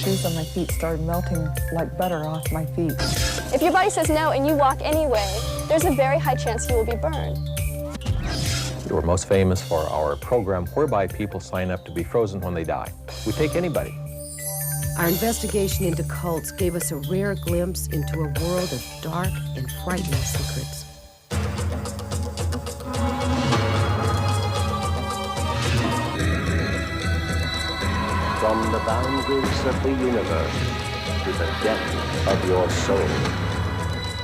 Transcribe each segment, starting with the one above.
shoes on my feet started melting like butter off my feet. If your body says no and you walk anyway, there's a very high chance you will be burned. We're most famous for our program whereby people sign up to be frozen when they die. We take anybody. Our investigation into cults gave us a rare glimpse into a world of dark and frightening secrets. From the boundaries of the universe to the depth of your soul,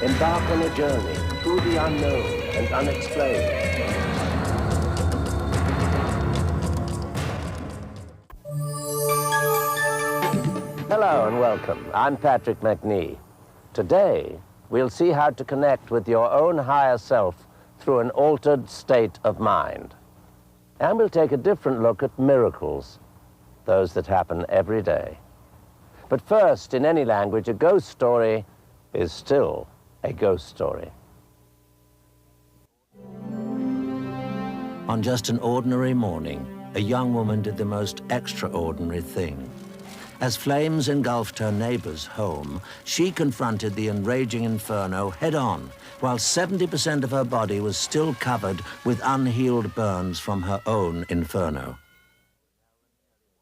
embark on a journey through the unknown and unexplained. Hello and welcome. I'm Patrick McNee. Today, we'll see how to connect with your own higher self through an altered state of mind. And we'll take a different look at miracles, those that happen every day. But first, in any language, a ghost story is still a ghost story. On just an ordinary morning, a young woman did the most extraordinary thing. As flames engulfed her neighbor's home, she confronted the enraging inferno head-on, while 70% of her body was still covered with unhealed burns from her own inferno.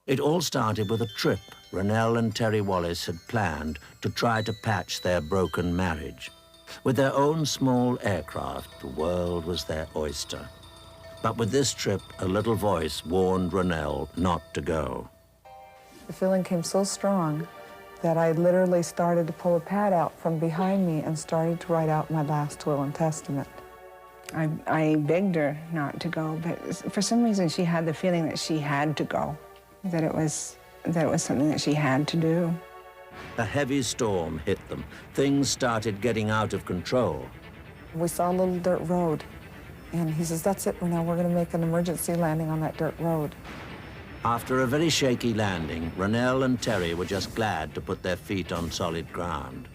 It all started with a trip Ronell and Terry Wallace had planned to try to patch their broken marriage. With their own small aircraft, the world was their oyster. But with this trip, a little voice warned Ronell not to go. The feeling came so strong that I literally started to pull a pad out from behind me and started to write out my last will and testament. I begged her not to go, but for some reason she had the feeling that she had to go, that it was something that she had to do. A heavy storm hit them. Things started getting out of control. We saw a little dirt road, and he says, "That's it, Ronell, we're going to make an emergency landing on that dirt road." After a very shaky landing, Ronell and Terry were just glad to put their feet on solid ground.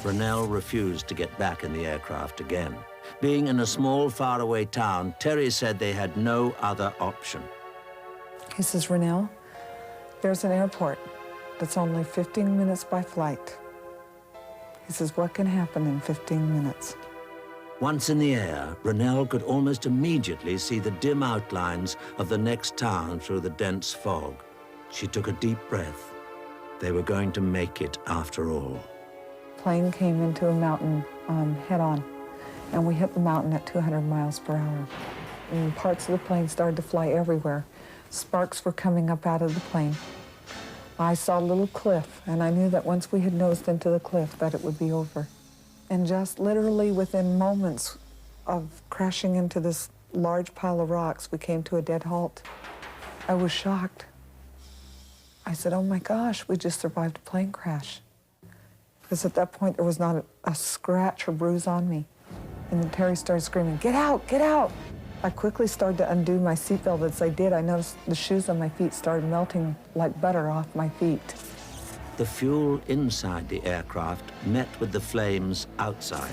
Ronell refused to get back in the aircraft again. Being in a small, faraway town, Terry said they had no other option. He says, "Ronell, there's an airport that's only 15 minutes by flight." He says, "What can happen in 15 minutes?" Once in the air, Ronell could almost immediately see the dim outlines of the next town through the dense fog. She took a deep breath. They were going to make it after all. Plane came into a mountain head-on, and we hit the mountain at 200 miles per hour. And parts of the plane started to fly everywhere. Sparks were coming up out of the plane. I saw a little cliff, and I knew that once we had nosed into the cliff, that it would be over. And just literally within moments of crashing into this large pile of rocks, we came to a dead halt. I was shocked. I said, "Oh my gosh, we just survived a plane crash." Because at that point, there was not a scratch or bruise on me. And then Terry started screaming, "Get out, get out!" I quickly started to undo my seatbelt. As I did, I noticed the shoes on my feet started melting like butter off my feet. The fuel inside the aircraft met with the flames outside.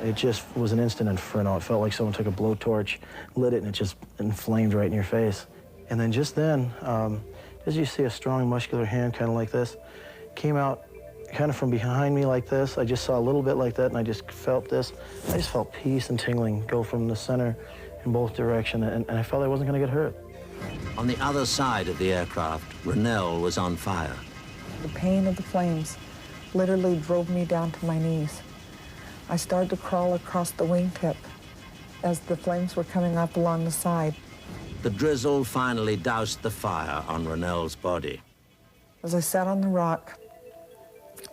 It just was an instant inferno. It felt like someone took a blowtorch, lit it, and it just inflamed right in your face. And then just then, as you see a strong, muscular hand kind of like this, came out kind of from behind me like this. I just saw a little bit like that, and I just felt this. I just felt peace and tingling go from the center in both directions, and I felt I wasn't going to get hurt. On the other side of the aircraft, Ronell was on fire. The pain of the flames literally drove me down to my knees. I started to crawl across the wingtip as the flames were coming up along the side. The drizzle finally doused the fire on Ronell's body. As I sat on the rock,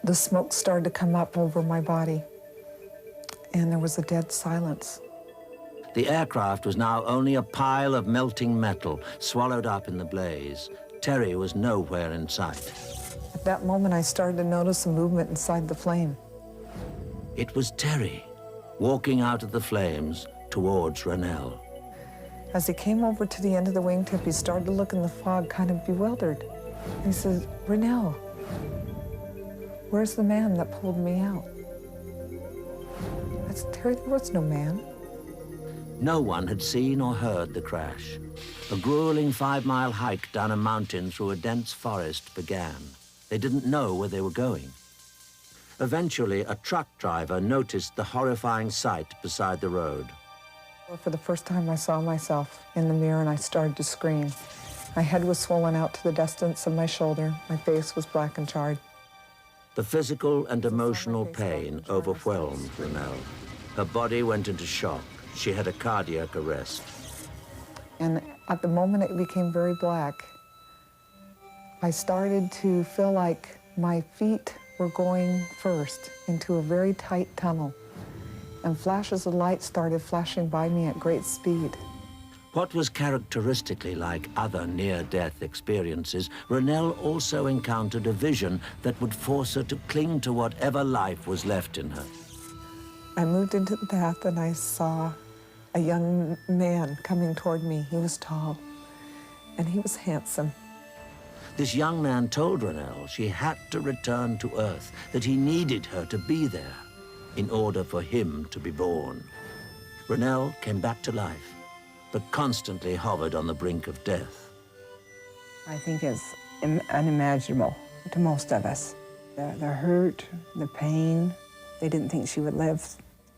the smoke started to come up over my body, and there was a dead silence. The aircraft was now only a pile of melting metal swallowed up in the blaze. Terry was nowhere in sight. At that moment, I started to notice a movement inside the flame. It was Terry, walking out of the flames towards Ronell. As he came over to the end of the wingtip, he started to look in the fog, kind of bewildered. He said, "Ronell, where's the man that pulled me out?" I said, "Terry, there was no man." No one had seen or heard the crash. A grueling 5-mile hike down a mountain through a dense forest began. They didn't know where they were going. Eventually, a truck driver noticed the horrifying sight beside the road. Well, for the first time, I saw myself in the mirror and I started to scream. My head was swollen out to the distance of my shoulder. My face was black and charred. The physical and emotional pain overwhelmed Ronelle. Her body went into shock. She had a cardiac arrest. And at the moment it became very black, I started to feel like my feet were going first into a very tight tunnel, and flashes of light started flashing by me at great speed. What was characteristically like other near-death experiences, Ronelle also encountered a vision that would force her to cling to whatever life was left in her. I moved into the path and I saw a young man coming toward me. He was tall and he was handsome. This young man told Ronelle she had to return to Earth, that he needed her to be there in order for him to be born. Ronelle came back to life, but constantly hovered on the brink of death. I think it's unimaginable to most of us. The hurt, the pain, they didn't think she would live.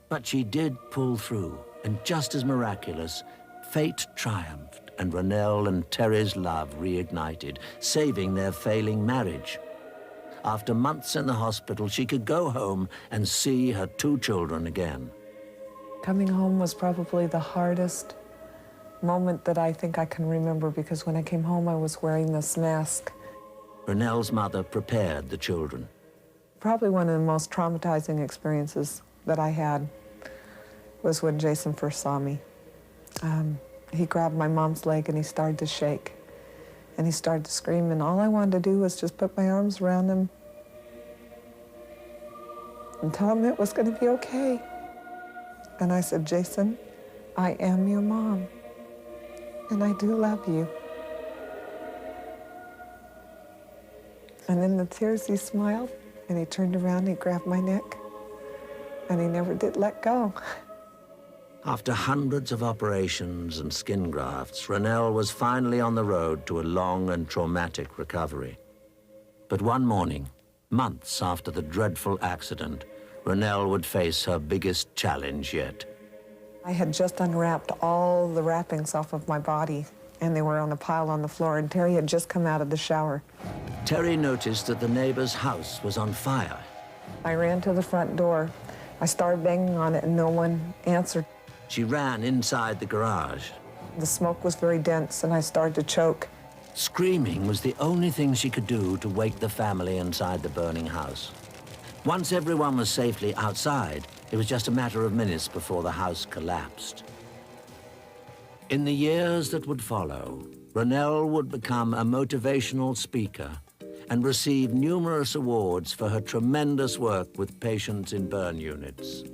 But she did pull through, and just as miraculous, fate triumphed, and Ronelle and Terry's love reignited, saving their failing marriage. After months in the hospital, she could go home and see her 2 children again. Coming home was probably the hardest moment that I think I can remember, because when I came home I was wearing this mask. Ronelle's mother prepared the children. Probably one of the most traumatizing experiences that I had was when Jason first saw me. He grabbed my mom's leg and he started to shake. And he started to scream, and all I wanted to do was just put my arms around him and tell him it was going to be okay. And I said, Jason, I am your mom, and I do love you. And in the tears, he smiled, and he turned around, he grabbed my neck, and he never did let go. After hundreds of operations and skin grafts, Ronelle was finally on the road to a long and traumatic recovery. But one morning, months after the dreadful accident, Ronelle would face her biggest challenge yet. I had just unwrapped all the wrappings off of my body, and they were on a pile on the floor, and Terry had just come out of the shower. Terry noticed that the neighbor's house was on fire. I ran to the front door. I started banging on it, and no one answered. She ran inside the garage. The smoke was very dense, and I started to choke. Screaming was the only thing she could do to wake the family inside the burning house. Once everyone was safely outside, it was just a matter of minutes before the house collapsed. In the years that would follow, Ronelle would become a motivational speaker and receive numerous awards for her tremendous work with patients in burn units.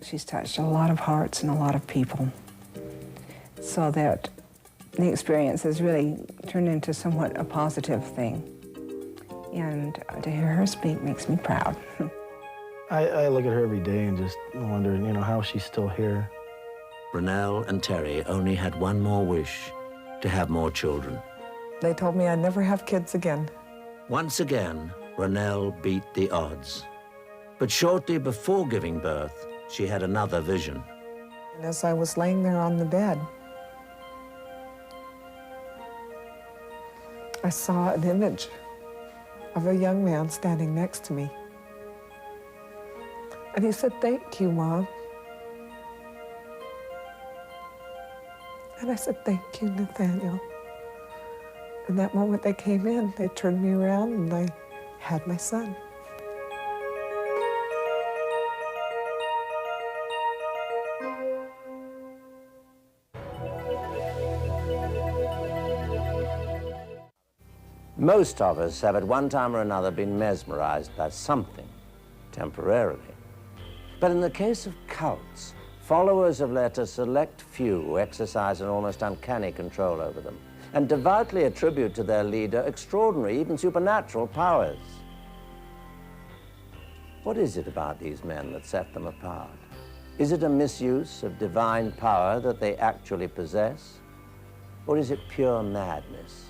She's touched a lot of hearts and a lot of people, so that the experience has really turned into somewhat a positive thing. And to hear her speak makes me proud. I look at her every day and just wonder, how she's still here. Ronelle and Terry only had one more wish, to have more children. They told me I'd never have kids again. Once again, Ronelle beat the odds. But shortly before giving birth, she had another vision. And as I was laying there on the bed, I saw an image of a young man standing next to me. And he said, "Thank you, Mom." And I said, "Thank you, Nathaniel." And that moment they came in, they turned me around, and I had my son. Most of us have at one time or another been mesmerized by something, temporarily. But in the case of cults, followers have let a select few exercise an almost uncanny control over them and devoutly attribute to their leader extraordinary, even supernatural powers. What is it about these men that set them apart? Is it a misuse of divine power that they actually possess? Or is it pure madness?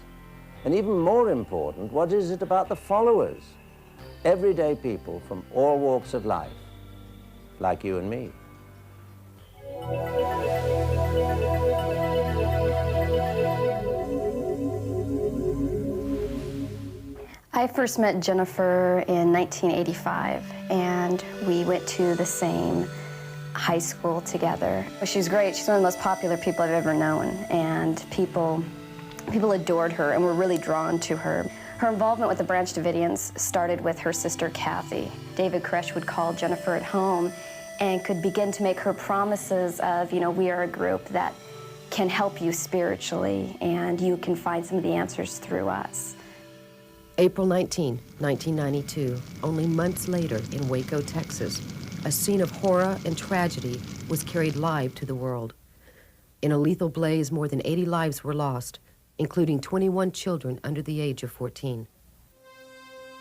And even more important, what is it about the followers? Everyday people from all walks of life, like you and me. I first met Jennifer in 1985, and we went to the same high school together. She's great. She's one of the most popular people I've ever known, and people adored her and were really drawn to her. Her involvement with the Branch Davidians started with her sister Kathy. David Koresh would call Jennifer at home and could begin to make her promises of, you know, we are a group that can help you spiritually, and you can find some of the answers through us. April 19, 1992, only months later in Waco, Texas, a scene of horror and tragedy was carried live to the world. In a lethal blaze, more than 80 lives were lost, including 21 children under the age of 14.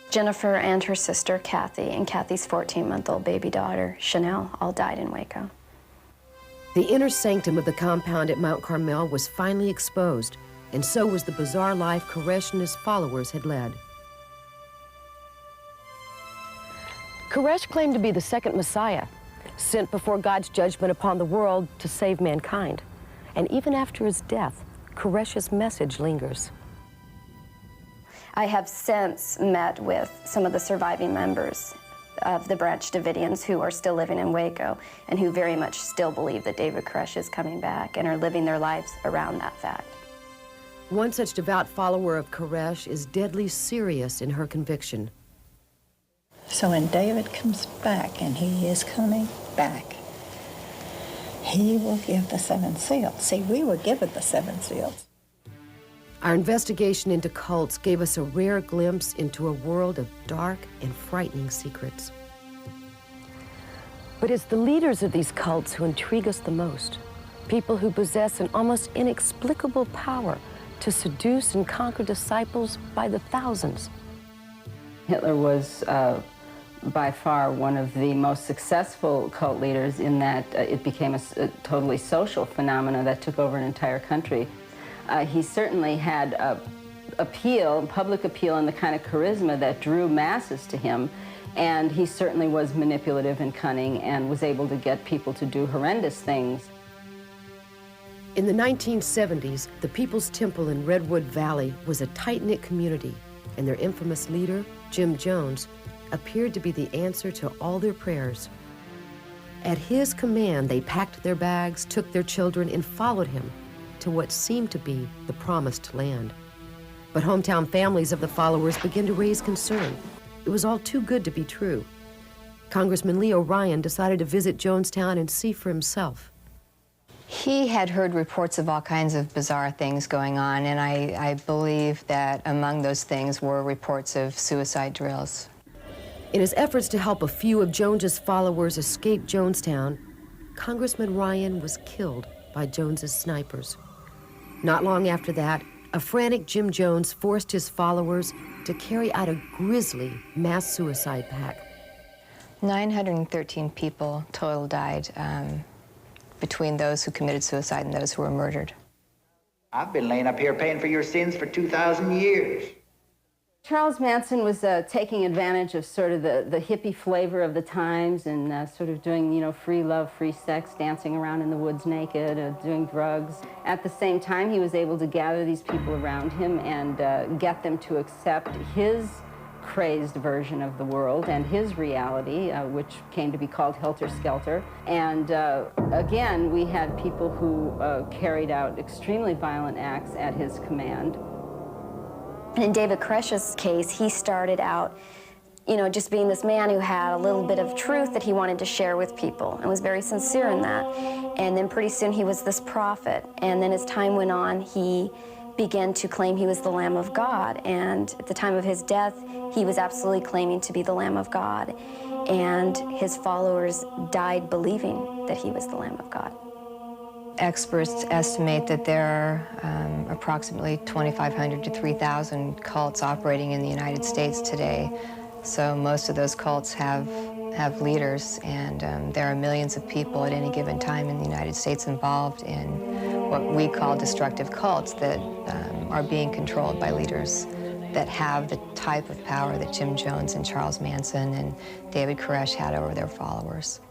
Jennifer and her sister Kathy and Kathy's 14-month-old baby daughter, Chanel, all died in Waco. The inner sanctum of the compound at Mount Carmel was finally exposed, and so was the bizarre life Koresh and his followers had led. Koresh claimed to be the second Messiah, sent before God's judgment upon the world to save mankind. And even after his death, Koresh's message lingers. I have since met with some of the surviving members of the Branch Davidians who are still living in Waco and who very much still believe that David Koresh is coming back and are living their lives around that fact. One such devout follower of Koresh is deadly serious in her conviction. So when David comes back, and he is coming back, he will give the 7 seals. See, we were given the 7 seals. Our investigation into cults gave us a rare glimpse into a world of dark and frightening secrets. But it's the leaders of these cults who intrigue us the most. People who possess an almost inexplicable power to seduce and conquer disciples by the thousands. Hitler was by far one of the most successful cult leaders in that it became a totally social phenomenon that took over an entire country. He certainly had public appeal, and the kind of charisma that drew masses to him, and he certainly was manipulative and cunning and was able to get people to do horrendous things. In the 1970s, the People's Temple in Redwood Valley was a tight-knit community, and their infamous leader, Jim Jones, appeared to be the answer to all their prayers. At his command, they packed their bags, took their children, and followed him to what seemed to be the promised land. But hometown families of the followers began to raise concern. It was all too good to be true. Congressman Leo Ryan decided to visit Jonestown and see for himself. He had heard reports of all kinds of bizarre things going on, and I believe that among those things were reports of suicide drills. In his efforts to help a few of Jones's followers escape Jonestown, Congressman Ryan was killed by Jones's snipers. Not long after that, a frantic Jim Jones forced his followers to carry out a grisly mass suicide pact. 913 people total died between those who committed suicide and those who were murdered. I've been laying up here paying for your sins for 2,000 years. Charles Manson was taking advantage of sort of the hippie flavor of the times and sort of doing, you know, free love, free sex, dancing around in the woods naked, doing drugs. At the same time, he was able to gather these people around him and get them to accept his crazed version of the world and his reality, which came to be called Helter Skelter. And again, we had people who carried out extremely violent acts at his command. In David Koresh's case, he started out, you know, just being this man who had a little bit of truth that he wanted to share with people and was very sincere in that. And then pretty soon he was this prophet. And then as time went on, he began to claim he was the Lamb of God. And at the time of his death, he was absolutely claiming to be the Lamb of God. And his followers died believing that he was the Lamb of God. Experts estimate that there are approximately 2,500 to 3,000 cults operating in the United States today. So most of those cults have leaders, and there are millions of people at any given time in the United States involved in what we call destructive cults that are being controlled by leaders that have the type of power that Jim Jones and Charles Manson and David Koresh had over their followers.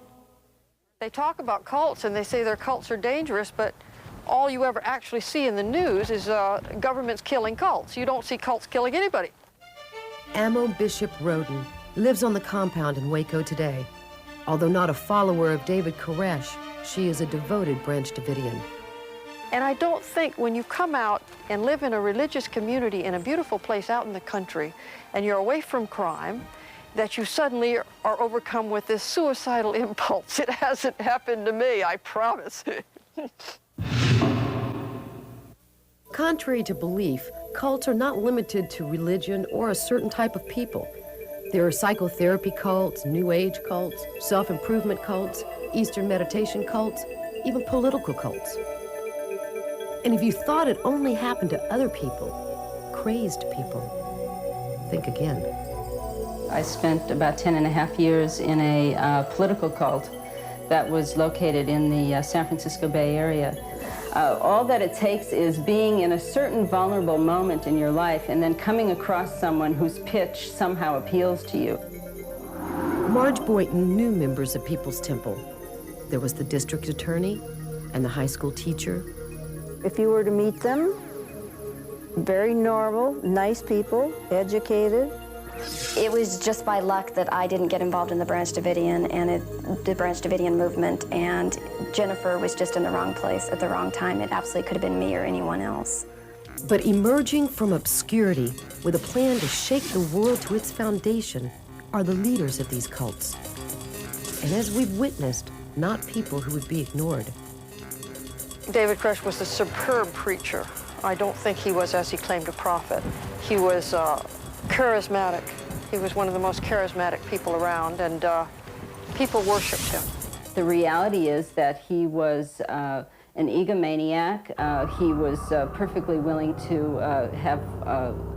They talk about cults and they say their cults are dangerous, but all you ever actually see in the news is governments killing cults. You don't see cults killing anybody. Amo Bishop Roden lives on the compound in Waco today. Although not a follower of David Koresh, she is a devoted Branch Davidian. And I don't think when you come out and live in a religious community in a beautiful place out in the country, and you're away from crime, that you suddenly are overcome with this suicidal impulse. It hasn't happened to me, I promise. Contrary to belief, cults are not limited to religion or a certain type of people. There are psychotherapy cults, New Age cults, self-improvement cults, Eastern meditation cults, even political cults. And if you thought it only happened to other people, crazed people, think again. I spent about 10.5 years in a political cult that was located in the San Francisco Bay Area. All that it takes is being in a certain vulnerable moment in your life and then coming across someone whose pitch somehow appeals to you. Marge Boynton knew members of People's Temple. There was the district attorney and the high school teacher. If you were to meet them, very normal, nice people, educated. It was just by luck that I didn't get involved in the Branch Davidian and the Branch Davidian movement, and Jennifer was just in the wrong place at the wrong time. It absolutely could have been me or anyone else. But emerging from obscurity with a plan to shake the world to its foundation are the leaders of these cults. And as we've witnessed, not people who would be ignored. David Koresh was a superb preacher. I don't think he was, as he claimed, a prophet. He was charismatic. He was one of the most charismatic people around, and people worshipped him. The reality is that he was an egomaniac. He was perfectly willing to have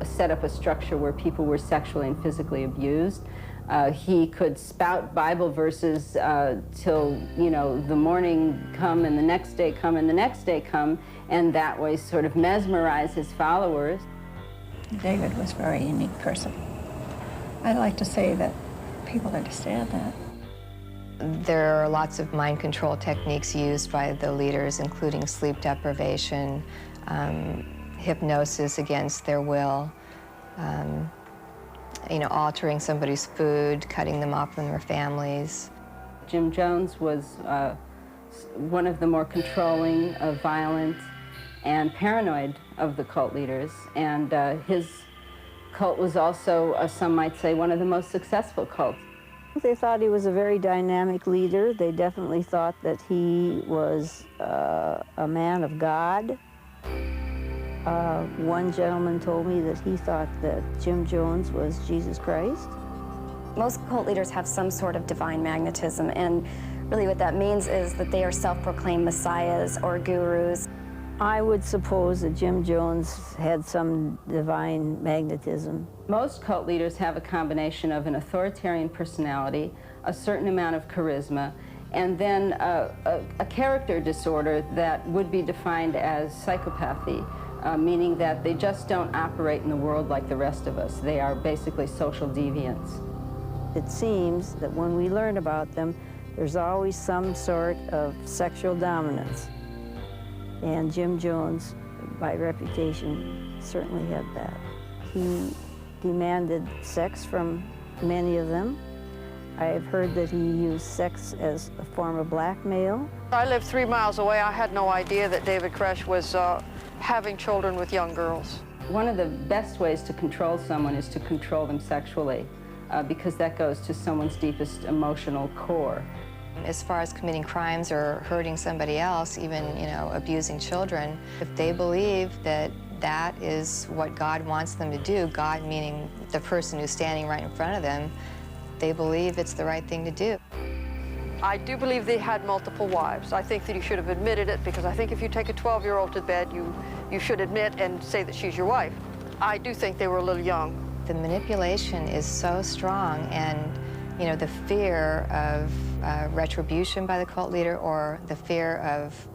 set up a structure where people were sexually and physically abused. He could spout Bible verses till, the morning come and the next day come and the next day come, and that way sort of mesmerize his followers. David was a very unique person. I'd like to say that people understand that. There are lots of mind control techniques used by the leaders, including sleep deprivation, hypnosis against their will, altering somebody's food, cutting them off from their families. Jim Jones was one of the more controlling, violent, and paranoid of the cult leaders, and his cult was also, some might say, one of the most successful cults. They thought he was a very dynamic leader. They definitely thought that he was a man of God. One gentleman told me that he thought that Jim Jones was Jesus Christ. Most cult leaders have some sort of divine magnetism, and really what that means is that they are self-proclaimed messiahs or gurus. I would suppose that Jim Jones had some divine magnetism. Most cult leaders have a combination of an authoritarian personality, a certain amount of charisma, and then a character disorder that would be defined as psychopathy, meaning that they just don't operate in the world like the rest of us. They are basically social deviants. It seems that when we learn about them, there's always some sort of sexual dominance. And Jim Jones, by reputation, certainly had that. He demanded sex from many of them. I have heard that he used sex as a form of blackmail. I lived 3 miles away. I had no idea that David Koresh was having children with young girls. One of the best ways to control someone is to control them sexually, because that goes to someone's deepest emotional core. As far as committing crimes or hurting somebody else, even, abusing children, if they believe that that is what God wants them to do, God meaning the person who's standing right in front of them, they believe it's the right thing to do. I do believe they had multiple wives. I think that he should have admitted it, because I think if you take a 12-year-old to bed, you should admit and say that she's your wife. I do think they were a little young. The manipulation is so strong, and the fear of retribution by the cult leader, or the fear of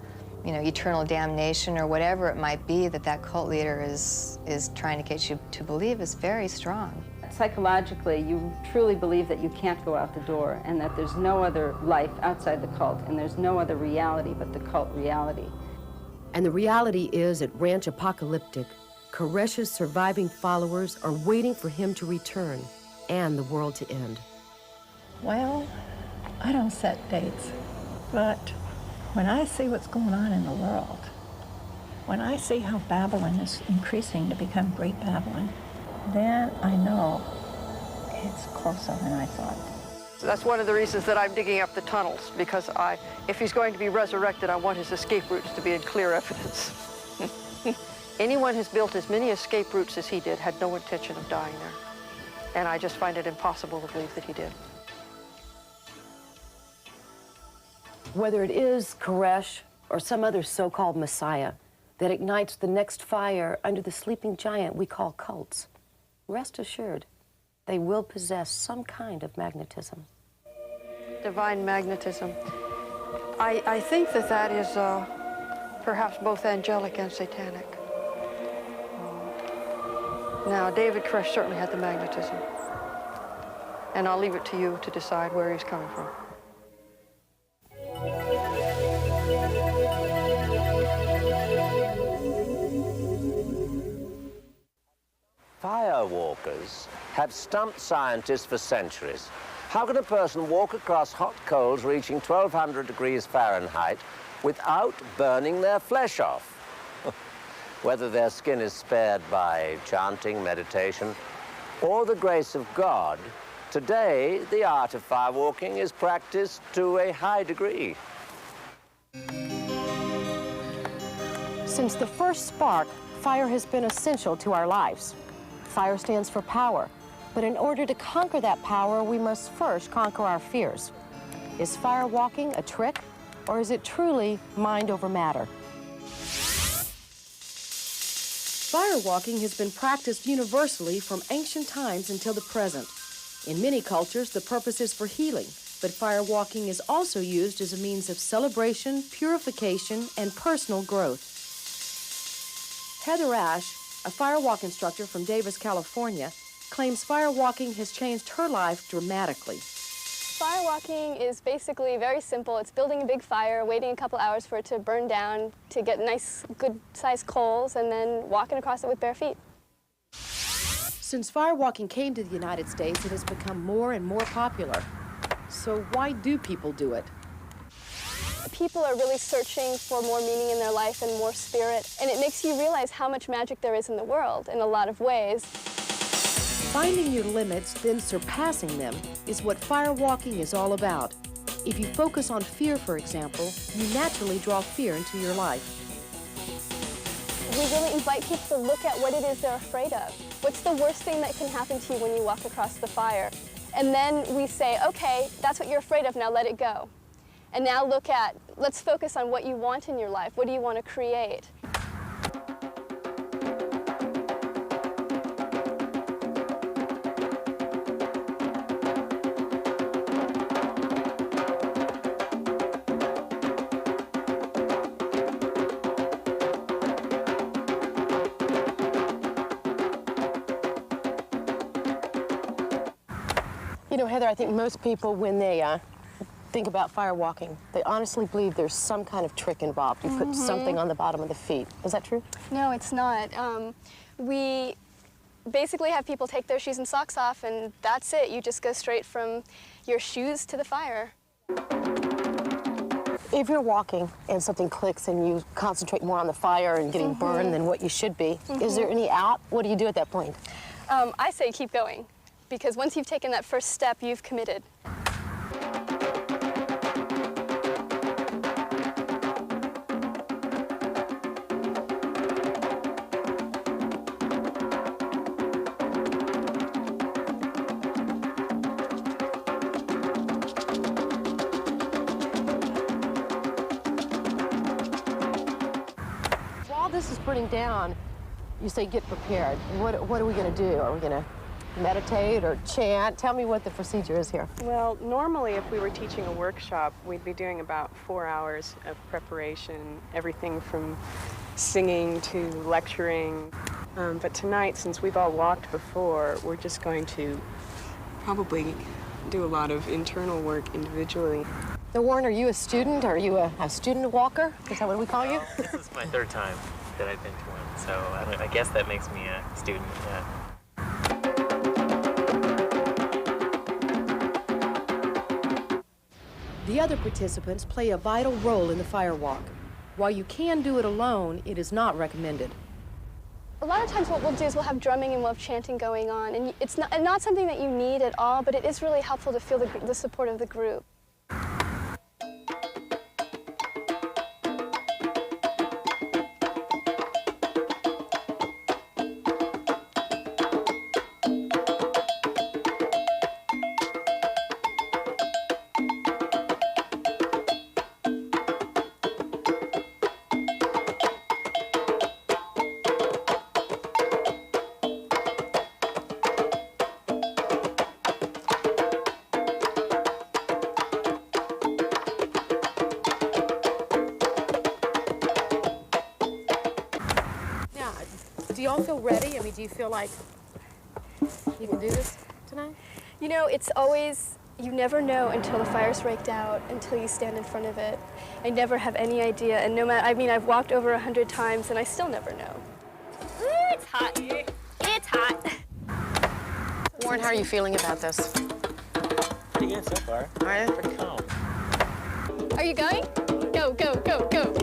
you know, eternal damnation or whatever it might be that that cult leader is trying to get you to believe is very strong. Psychologically, you truly believe that you can't go out the door and that there's no other life outside the cult and there's no other reality but the cult reality. And the reality is, at Ranch Apocalyptic, Koresh's surviving followers are waiting for him to return and the world to end. Well, I don't set dates, but when I see what's going on in the world, when I see how Babylon is increasing to become Great Babylon, then I know it's closer than I thought. So that's one of the reasons that I'm digging up the tunnels, because if he's going to be resurrected, I want his escape routes to be in clear evidence. Anyone who's built as many escape routes as he did had no intention of dying there. And I just find it impossible to believe that he did. Whether it is Koresh or some other so-called messiah that ignites the next fire under the sleeping giant we call cults, rest assured, they will possess some kind of magnetism. Divine magnetism. I think that that is perhaps both angelic and satanic. Now, David Koresh certainly had the magnetism. And I'll leave it to you to decide where he's coming from. Firewalkers have stumped scientists for centuries. How can a person walk across hot coals reaching 1200 degrees Fahrenheit without burning their flesh off? Whether their skin is spared by chanting, meditation, or the grace of God, today the art of firewalking is practiced to a high degree. Since the first spark, fire has been essential to our lives. Fire stands for power, but in order to conquer that power, we must first conquer our fears. Is firewalking a trick, or is it truly mind over matter? Firewalking has been practiced universally from ancient times until the present. In many cultures, the purpose is for healing, but firewalking is also used as a means of celebration, purification, and personal growth. Heather Ash, a firewalk instructor from Davis, California, claims firewalking has changed her life dramatically. Firewalking is basically very simple. It's building a big fire, waiting a couple hours for it to burn down to get nice, good-sized coals, and then walking across it with bare feet. Since firewalking came to the United States, it has become more and more popular. So why do people do it? People are really searching for more meaning in their life and more spirit, and it makes you realize how much magic there is in the world in a lot of ways. Finding your limits, then surpassing them, is what firewalking is all about. If you focus on fear, for example, you naturally draw fear into your life. We really invite people to look at what it is they're afraid of. What's the worst thing that can happen to you when you walk across the fire? And then we say, okay, that's what you're afraid of, now let it go. And now let's focus on what you want in your life. What do you want to create? You know, Heather, I think most people, when they think about firewalking, they honestly believe there's some kind of trick involved. You put something on the bottom of the feet. Is that true? No, it's not. We basically have people take their shoes and socks off, and that's it. You just go straight from your shoes to the fire. If you're walking and something clicks and you concentrate more on the fire and getting burned than what you should be, is there any out? What do you do at that point? I say keep going, because once you've taken that first step, you've committed. While this is burning down, you say get prepared. What are we going to do? Are we going to meditate or chant? Tell me what the procedure is here. Well, normally if we were teaching a workshop, we'd be doing about 4 hours of preparation, everything from singing to lecturing. But tonight, since we've all walked before, we're just going to probably do a lot of internal work individually. So Warren, are you a student? Are you a student walker? Is that what we call you? This is my 3rd time that I've been to one, so I guess that makes me a student, yeah. The other participants play a vital role in the fire walk. While you can do it alone, it is not recommended. A lot of times what we'll do is we'll have drumming and we'll have chanting going on, and it's not something that you need at all, but it is really helpful to feel the support of the group. Do you all feel ready? I mean, do you feel like you can do this tonight? You know, it's always, you never know until the fire's raked out, until you stand in front of it. I never have any idea, and no matter, I mean, I've walked over 100 times and I still never know. Ooh, it's hot. It's hot. Warren, how are you feeling about this? Pretty good so far. Are you? Pretty calm. Are you going? Go, go, go, go.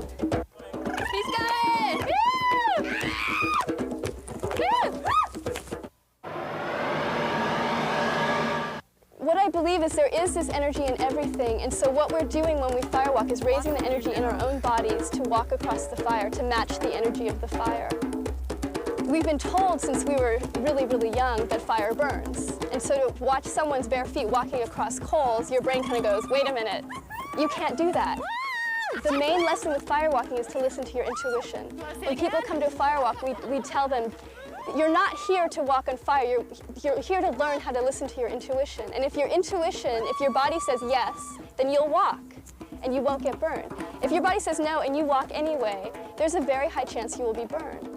He's going! Woo! What I believe is there is this energy in everything, and so what we're doing when we firewalk is raising the energy in our own bodies to walk across the fire, to match the energy of the fire. We've been told since we were really, really young that fire burns. And so to watch someone's bare feet walking across coals, your brain kind of goes, wait a minute, you can't do that. The main lesson with firewalking is to listen to your intuition. When people come to a firewalk, we tell them, you're not here to walk on fire, you're here to learn how to listen to your intuition. And if your intuition, if your body says yes, then you'll walk and you won't get burned. If your body says no and you walk anyway, there's a very high chance you will be burned.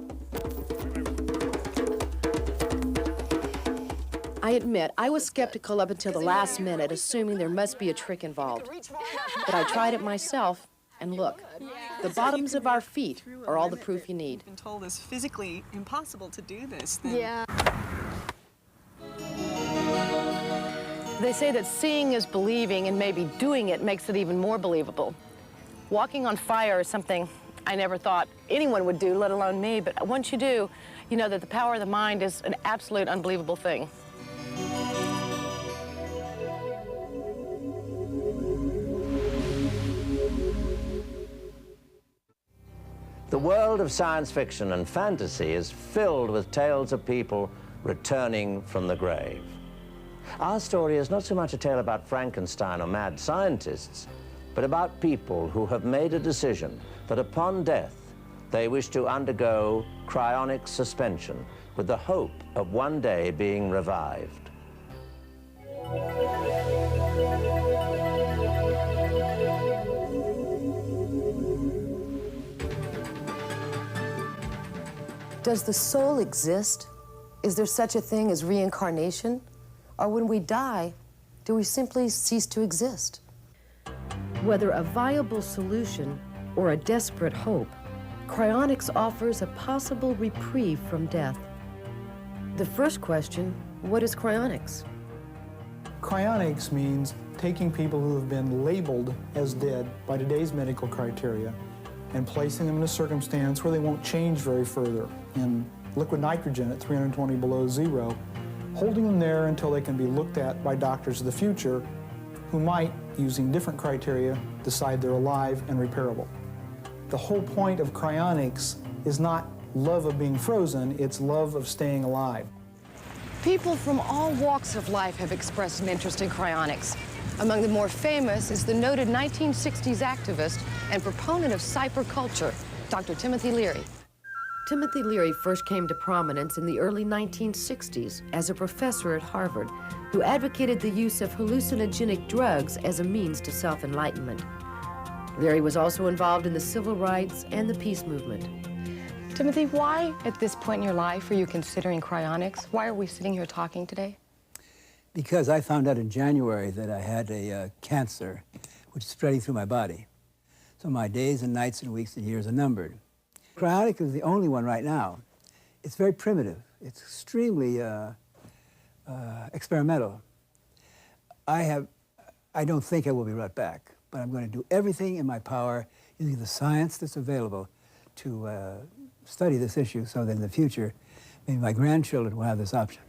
I admit, I was skeptical up until the last minute, assuming there must be a trick involved. But I tried it myself, and look, the bottoms of our feet are all the proof you need. Been told it's physically impossible to do this. Yeah. They say that seeing is believing, and maybe doing it makes it even more believable. Walking on fire is something I never thought anyone would do, let alone me, but once you do, you know that the power of the mind is an absolute unbelievable thing. The world of science fiction and fantasy is filled with tales of people returning from the grave. Our story is not so much a tale about Frankenstein or mad scientists, but about people who have made a decision that upon death they wish to undergo cryonic suspension with the hope of one day being revived. Does the soul exist? Is there such a thing as reincarnation? Or when we die, do we simply cease to exist? Whether a viable solution or a desperate hope, cryonics offers a possible reprieve from death. The first question, what is cryonics? Cryonics means taking people who have been labeled as dead by today's medical criteria and placing them in a circumstance where they won't change very further in liquid nitrogen at 320 below zero, holding them there until they can be looked at by doctors of the future who might, using different criteria, decide they're alive and repairable. The whole point of cryonics is not love of being frozen, it's love of staying alive. People from all walks of life have expressed an interest in cryonics. Among the more famous is the noted 1960s activist and proponent of cyberculture, Dr. Timothy Leary. Timothy Leary first came to prominence in the early 1960s as a professor at Harvard who advocated the use of hallucinogenic drugs as a means to self-enlightenment. Leary was also involved in the civil rights and the peace movement. Timothy, why at this point in your life are you considering cryonics? Why are we sitting here talking today? Because I found out in January that I had a cancer, which is spreading through my body. So my days and nights and weeks and years are numbered. Cryonic is the only one right now. It's very primitive. It's extremely experimental. I don't think I will be right back, but I'm going to do everything in my power using the science that's available to study this issue so that in the future, maybe my grandchildren will have this option.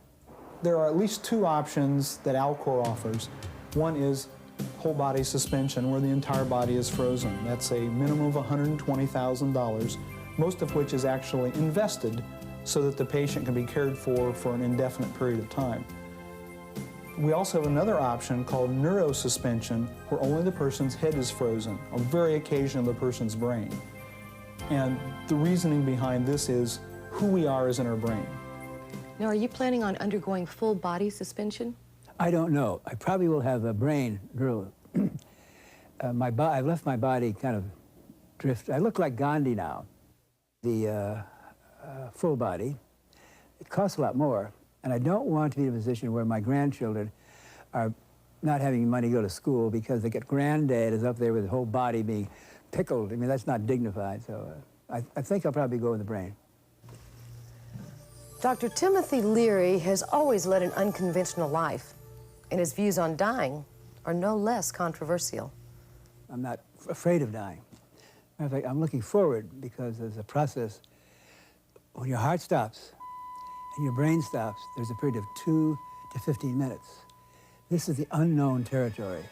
There are at least two options that Alcor offers. One is whole body suspension, where the entire body is frozen. That's a minimum of $120,000, most of which is actually invested so that the patient can be cared for an indefinite period of time. We also have another option called neurosuspension, where only the person's head is frozen, or very occasionally the person's brain. And the reasoning behind this is who we are is in our brain. Now, are you planning on undergoing full body suspension? I don't know. I probably will have a brain neural. I've left my body kind of drift. I look like Gandhi now. The full body, it costs a lot more, and I don't want to be in a position where my grandchildren are not having money to go to school because they get granddad is up there with his whole body being pickled. I mean, that's not dignified, so I think I'll probably go with the brain. Dr. Timothy Leary has always led an unconventional life, and his views on dying are no less controversial. I'm not afraid of dying. Matter of fact, I'm looking forward because there's a process. When your heart stops and your brain stops, there's a period of 2 to 15 minutes. This is the unknown territory.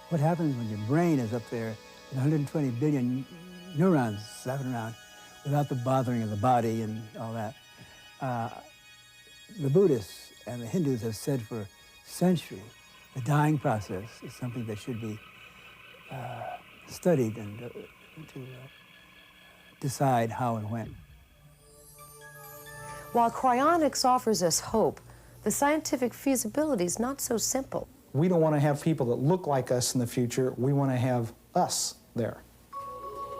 What happens when your brain is up there with 120 billion neurons zapping around without the bothering of the body and all that? The Buddhists and the Hindus have said for centuries the dying process is something that should be studied and to decide how and when. While cryonics offers us hope, the scientific feasibility is not so simple. We don't want to have people that look like us in the future. We want to have us there.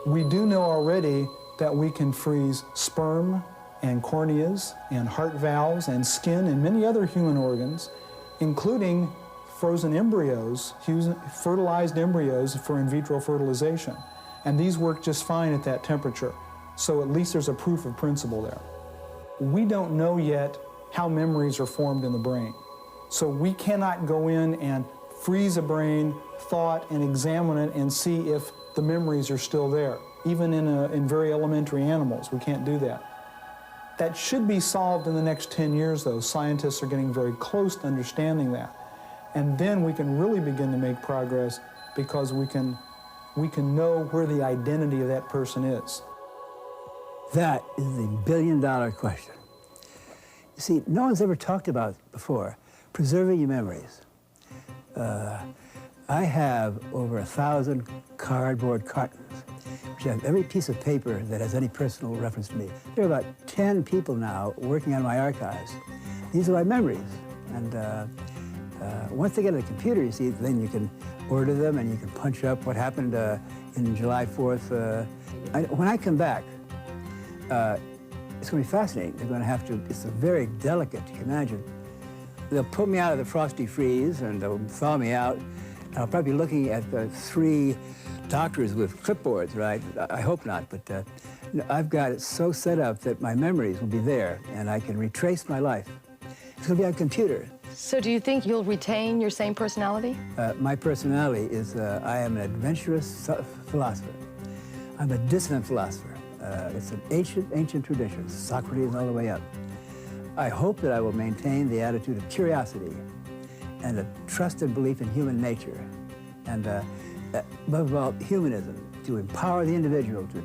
We do know already that we can freeze sperm and corneas and heart valves and skin and many other human organs, including frozen embryos, fertilized embryos for in vitro fertilization. And these work just fine at that temperature. So at least there's a proof of principle there. We don't know yet how memories are formed in the brain. So we cannot go in and freeze a brain, thought, and examine it and see if the memories are still there. Even in very elementary animals, we can't do that. That should be solved in the next 10 years, though. Scientists are getting very close to understanding that. And then we can really begin to make progress because we can know where the identity of that person is. That is the billion-dollar question. You see, no one's ever talked about before preserving your memories. I have over 1,000 cardboard cartons, which have every piece of paper that has any personal reference to me. There are about 10 people now working on my archives. These are my memories. And once they get on the computer, you see, then you can order them and you can punch up what happened in July 4th. When I come back, it's going to be fascinating. They're going to have to, it's very delicate, you can imagine. They'll pull me out of the frosty freeze and they'll thaw me out. I'll probably be looking at the 3 doctors with clipboards, right? I hope not, but I've got it so set up that my memories will be there and I can retrace my life. It's going to be on a computer. So do you think you'll retain your same personality? My personality is I am an adventurous philosopher. I'm a dissonant philosopher. It's an ancient tradition, Socrates all the way up. I hope that I will maintain the attitude of curiosity and a trust and belief in human nature, and above all, humanism, to empower the individual, to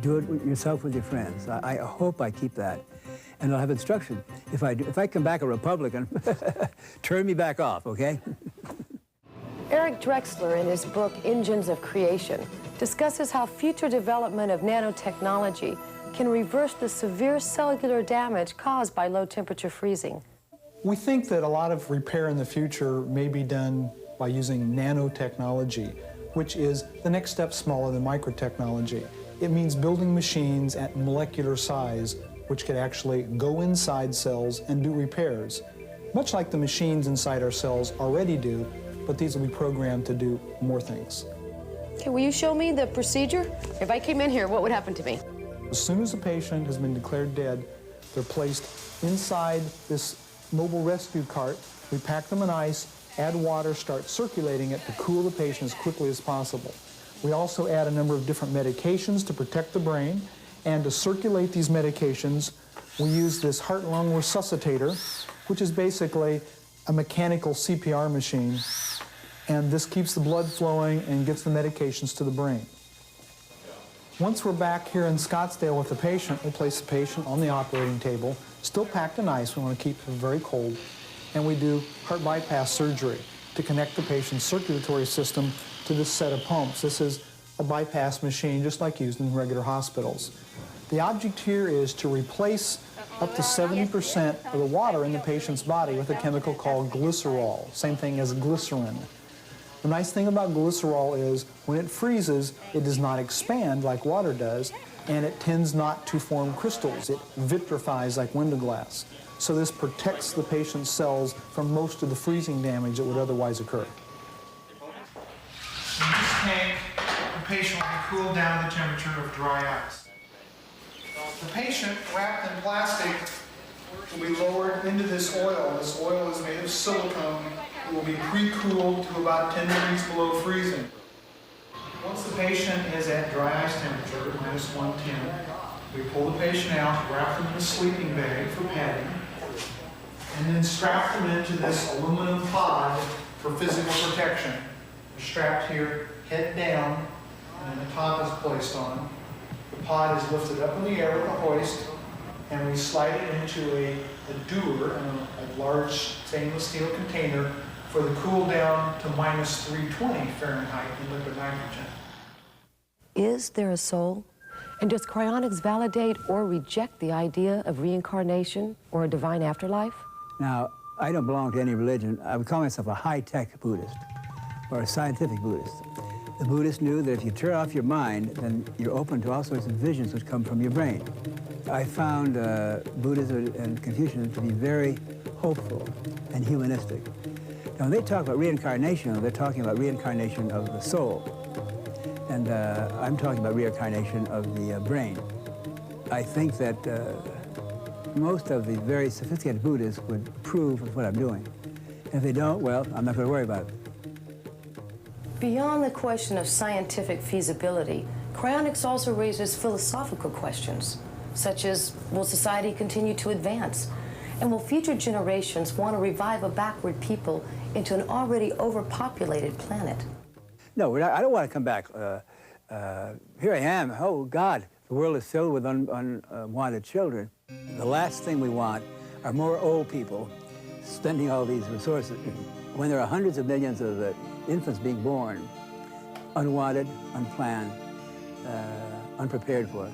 do it yourself with your friends. I hope I keep that. And I'll have instruction. If I come back a Republican, turn me back off, okay? Eric Drexler, in his book, Engines of Creation, discusses how future development of nanotechnology can reverse the severe cellular damage caused by low temperature freezing. We think that a lot of repair in the future may be done by using nanotechnology, which is the next step smaller than microtechnology. It means building machines at molecular size, which could actually go inside cells and do repairs, much like the machines inside our cells already do, but these will be programmed to do more things. Okay, will you show me the procedure? If I came in here, what would happen to me? As soon as a patient has been declared dead, they're placed inside this mobile rescue cart. We pack them in ice, add water, start circulating it to cool the patient as quickly as possible. We also add a number of different medications to protect the brain, and to circulate these medications, we use this heart-lung resuscitator, which is basically a mechanical CPR machine, and this keeps the blood flowing and gets the medications to the brain. Once we're back here in Scottsdale with the patient, we place the patient on the operating table, still packed in ice. We want to keep it very cold. And we do heart bypass surgery to connect the patient's circulatory system to this set of pumps. This is a bypass machine just like used in regular hospitals. The object here is to replace up to 70% of the water in the patient's body with a chemical called glycerol, same thing as glycerin. The nice thing about glycerol is when it freezes, it does not expand like water does, and it tends not to form crystals. It vitrifies like window glass. So this protects the patient's cells from most of the freezing damage that would otherwise occur. In this tank, the patient will be cooled down to the temperature of dry ice. The patient, wrapped in plastic, will be lowered into this oil. This oil is made of silicone. It will be pre-cooled to about 10 degrees below freezing. Once the patient is at dry ice temperature, -110, we pull the patient out, wrap them in a sleeping bag for padding, and then strap them into this aluminum pod for physical protection. They're strapped here, head down, and then the top is placed on. The pod is lifted up in the air with a hoist, and we slide it into a dewar, a large stainless steel container for the cool down to -320 Fahrenheit in liquid nitrogen. Is there a soul? And does cryonics validate or reject the idea of reincarnation or a divine afterlife? Now, I don't belong to any religion. I would call myself a high-tech Buddhist or a scientific Buddhist. The Buddhists knew that if you turn off your mind, then you're open to all sorts of visions which come from your brain. I found Buddhism and Confucianism to be very hopeful and humanistic. Now, when they talk about reincarnation, they're talking about reincarnation of the soul. And I'm talking about reincarnation of the brain. I think that most of the very sophisticated Buddhists would approve of what I'm doing. And if they don't, well, I'm not going to worry about it. Beyond the question of scientific feasibility, cryonics also raises philosophical questions, such as, will society continue to advance? And will future generations want to revive a backward people into an already overpopulated planet? No, I don't want to come back. Here I am. Oh, God, the world is filled with unwanted children. The last thing we want are more old people spending all these resources when there are hundreds of millions of infants being born, unwanted, unplanned, unprepared for.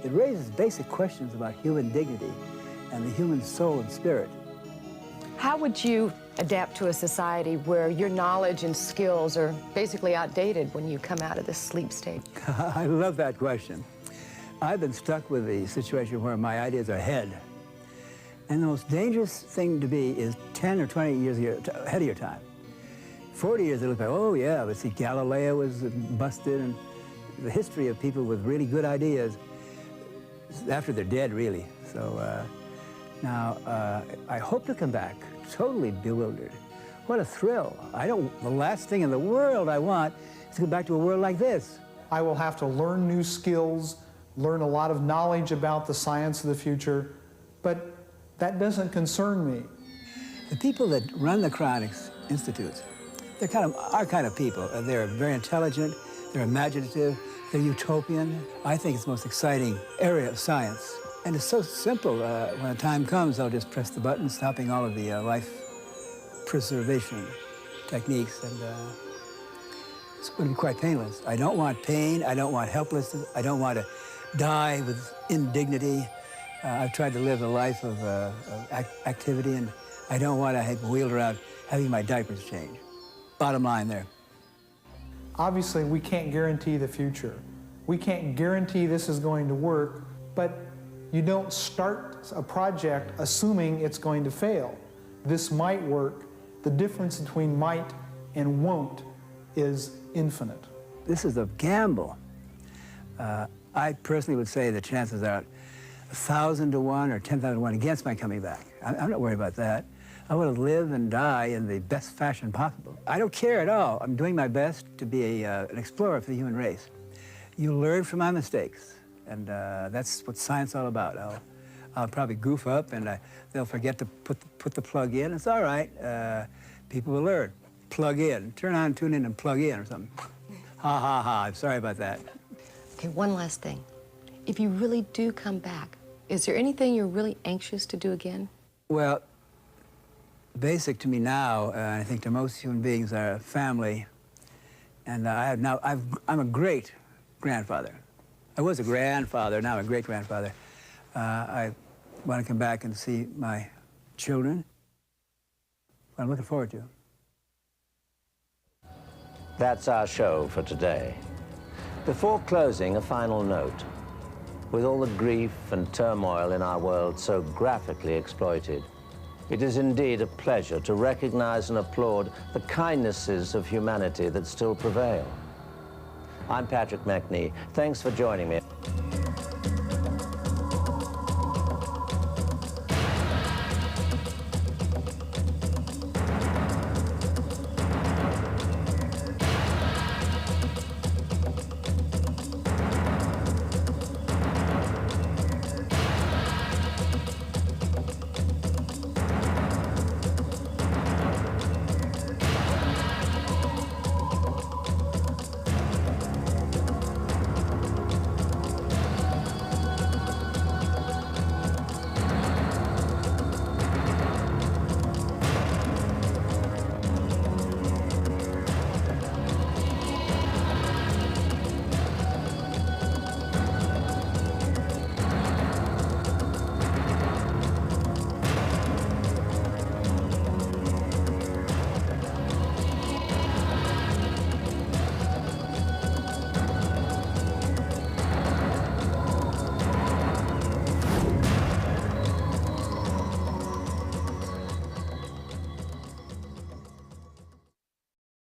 It raises basic questions about human dignity and the human soul and spirit. How would you adapt to a society where your knowledge and skills are basically outdated when you come out of this sleep state? I love that question. I've been stuck with the situation where my ideas are ahead. And the most dangerous thing to be is 10 or 20 years ahead of your time. 40 years, they look like, oh yeah, but see, Galileo was busted, and the history of people with really good ideas after they're dead, really. So now, I hope to come back totally bewildered. What a thrill. The last thing in the world I want is to go back to a world like this. I will have to learn new skills, learn a lot of knowledge about the science of the future, but that doesn't concern me. The people that run the cryonics institutes, they're our kind of people. They're very intelligent, they're imaginative, they're utopian. I think it's the most exciting area of science. And it's so simple. When the time comes, I'll just press the button, stopping all of the life preservation techniques, and it's going to be quite painless. I don't want pain, I don't want helplessness, I don't want to die with indignity. I've tried to live a life of activity, and I don't want to have wheeled around having my diapers changed. Bottom line there. Obviously, we can't guarantee the future. We can't guarantee this is going to work, but you don't start a project assuming it's going to fail. This might work. The difference between might and won't is infinite. This is a gamble. I personally would say the chances are 1,000 to 1 or 10,000 to 1 against my coming back. I'm not worried about that. I want to live and die in the best fashion possible. I don't care at all. I'm doing my best to be an explorer for the human race. You learn from my mistakes, and that's what science is all about. I'll probably goof up, and they'll forget to put the plug in. It's all right. People will learn. Plug in. Turn on, tune in, and plug in or something. Ha, ha, ha. I'm sorry about that. Okay, one last thing. If you really do come back, is there anything you're really anxious to do again? Well, basic to me now, I think to most human beings, are family. And I'm a great grandfather. I was a grandfather, now I'm a great grandfather. I want to come back and see my children. What I'm looking forward to. That's our show for today. Before closing, a final note. With all the grief and turmoil in our world so graphically exploited, it is indeed a pleasure to recognize and applaud the kindnesses of humanity that still prevail. I'm Patrick McNee. Thanks for joining me.